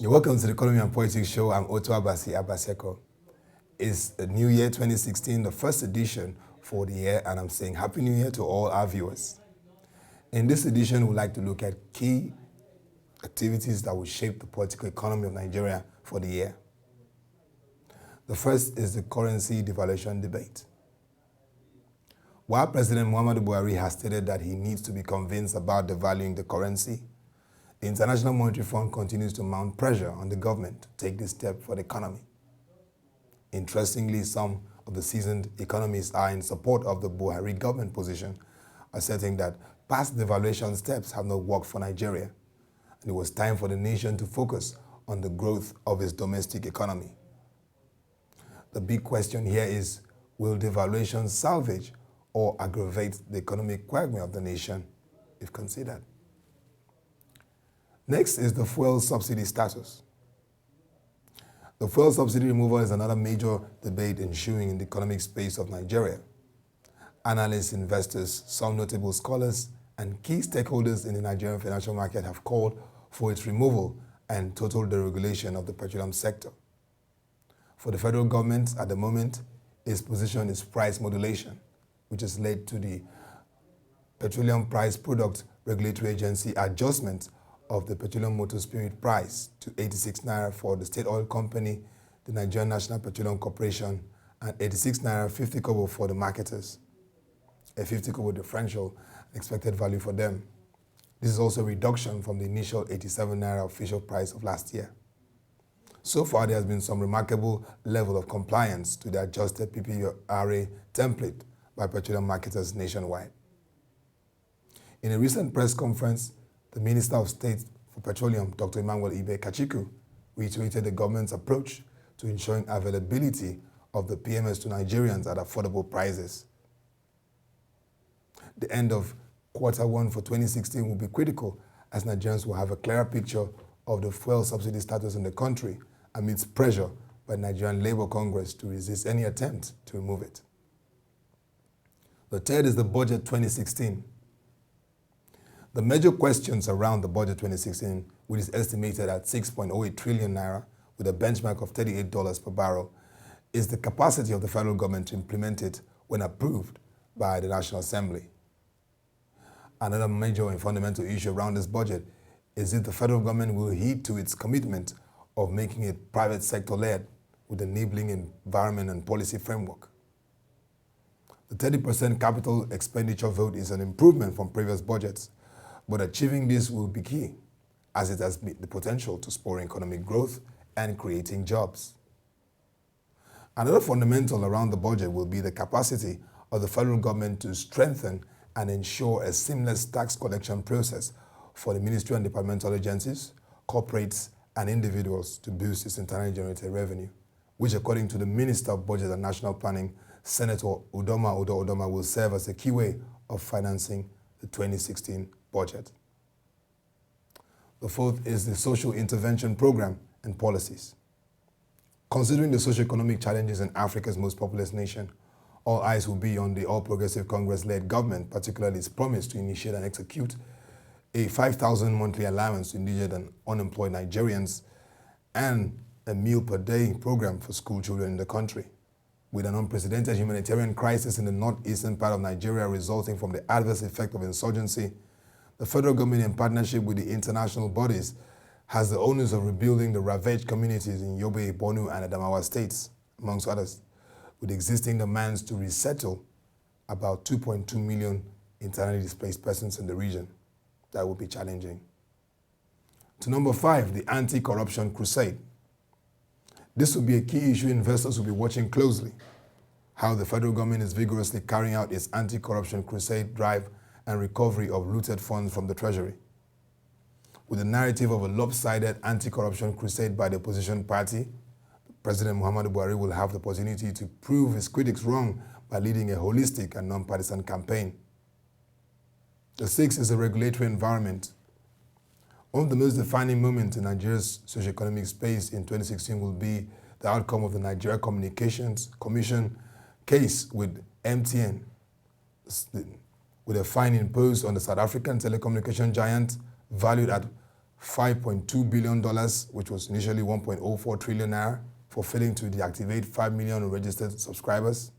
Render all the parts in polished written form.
You're welcome to the Economy and Politics Show. I'm Otto Abasi Abaseko. It's the new year 2016, the first edition for the year, and I'm saying Happy New Year to all our viewers. In this edition, we'd like to look at key activities that will shape the political economy of Nigeria for the year. The first is the currency devaluation debate. While President Muhammadu Buhari has stated that he needs to be convinced about devaluing the currency, the International Monetary Fund continues to mount pressure on the government to take this step for the economy. Interestingly, some of the seasoned economists are in support of the Buhari government position, asserting that past devaluation steps have not worked for Nigeria, and it was time for the nation to focus on the growth of its domestic economy. The big question here is, will devaluation salvage or aggravate the economic quagmire of the nation if considered? Next is the fuel subsidy status. The fuel subsidy removal is another major debate ensuing in the economic space of Nigeria. Analysts, investors, some notable scholars, and key stakeholders in the Nigerian financial market have called for its removal and total deregulation of the petroleum sector. For the federal government, at the moment, its position is price modulation, which has led to the Petroleum Price Product Regulatory Agency adjustment of the petroleum motor spirit price to 86 naira for the state oil company, the Nigerian National Petroleum Corporation, and 86 naira 50 kobo for the marketers. A 50 kobo differential expected value for them. This is also a reduction from the initial 87 naira official price of last year. So far, there has been some remarkable level of compliance to the adjusted PPRA template by petroleum marketers nationwide. In a recent press conference, the Minister of State for Petroleum, Dr. Emmanuel Ibe Kachiku, reiterated the government's approach to ensuring availability of the PMS to Nigerians at affordable prices. The end of Q1 for 2016 will be critical as Nigerians will have a clearer picture of the fuel subsidy status in the country amidst pressure by Nigerian Labour Congress to resist any attempt to remove it. The third is the budget 2016. The major questions around the budget 2016, which is estimated at 6.08 trillion naira with a benchmark of $38 per barrel, is the capacity of the federal government to implement it when approved by the National Assembly. Another major and fundamental issue around this budget is if the federal government will heed to its commitment of making it private sector-led with enabling environment and policy framework. The 30% capital expenditure vote is an improvement from previous budgets, but achieving this will be key, as it has the potential to spur economic growth and creating jobs. Another fundamental around the budget will be the capacity of the federal government to strengthen and ensure a seamless tax collection process for the ministry and departmental agencies, corporates, and individuals to boost its internally generated revenue, which, according to the Minister of Budget and National Planning, Senator Udoma, will serve as a key way of financing the 2016 budget. The fourth is the social intervention program and policies. Considering the socio-economic challenges in Africa's most populous nation, all eyes will be on the All Progressive Congress-led government, particularly its promise to initiate and execute a 5,000 monthly allowance to indigent and unemployed Nigerians and a meal per day program for school children in the country. With an unprecedented humanitarian crisis in the northeastern part of Nigeria resulting from the adverse effect of insurgency, the federal government, in partnership with the international bodies, has the onus of rebuilding the ravaged communities in Yobe, Borno, and Adamawa states, amongst others, with existing demands to resettle about 2.2 million internally displaced persons in the region. That will be challenging. To number 5, the Anti-Corruption Crusade. This will be a key issue investors will be watching closely, how the federal government is vigorously carrying out its Anti-Corruption Crusade drive and recovery of looted funds from the Treasury. With the narrative of a lopsided anti-corruption crusade by the opposition party, President Muhammadu Buhari will have the opportunity to prove his critics wrong by leading a holistic and non-partisan campaign. The sixth is the regulatory environment. One of the most defining moments in Nigeria's socio-economic space in 2016 will be the outcome of the Nigeria Communications Commission case with MTN, with a fine imposed on the South African telecommunication giant valued at $5.2 billion, which was initially 1.04 trillion naira, for failing to deactivate 5 million registered subscribers.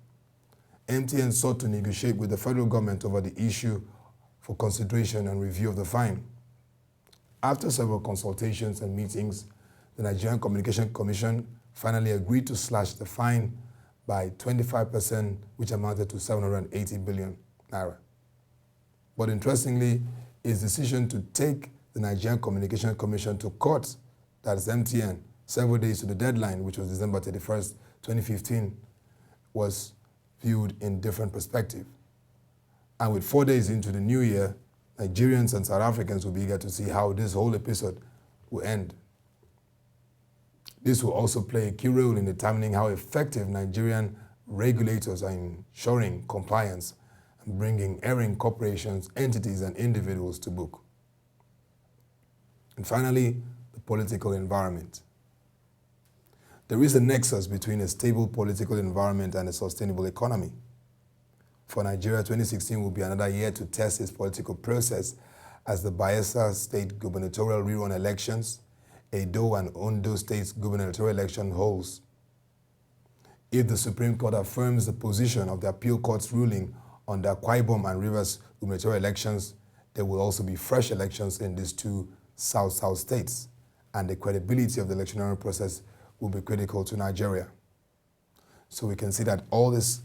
MTN sought to negotiate with the federal government over the issue for consideration and review of the fine. After several consultations and meetings, the Nigerian Communication Commission finally agreed to slash the fine by 25%, which amounted to 780 billion naira. But interestingly, its decision to take the Nigerian Communication Commission to court, that is MTN, several days to the deadline, which was December 31st, 2015, was viewed in different perspective. And with 4 days into the new year, Nigerians and South Africans will be eager to see how this whole episode will end. This will also play a key role in determining how effective Nigerian regulators are ensuring compliance and bringing erring corporations, entities, and individuals to book. And finally, the political environment. There is a nexus between a stable political environment and a sustainable economy. For Nigeria, 2016 will be another year to test its political process as the Bayelsa State gubernatorial rerun elections, Edo and Ondo State's gubernatorial election holds. If the Supreme Court affirms the position of the appeal court's ruling on the Akwa Ibom and Rivers gubernatorial elections, there will also be fresh elections in these two South-South states, and the credibility of the electoral process will be critical to Nigeria. So we can see that all this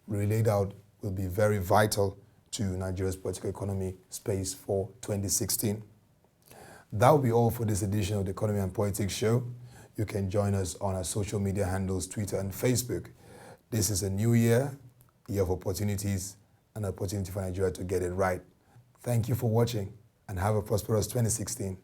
laid out will be very vital to Nigeria's political economy space for 2016. That will be all for this edition of the Economy and Politics Show. You can join us on our social media handles, Twitter and Facebook. This is a new year of opportunities, an opportunity for Nigeria to get it right. Thank you for watching and have a prosperous 2016.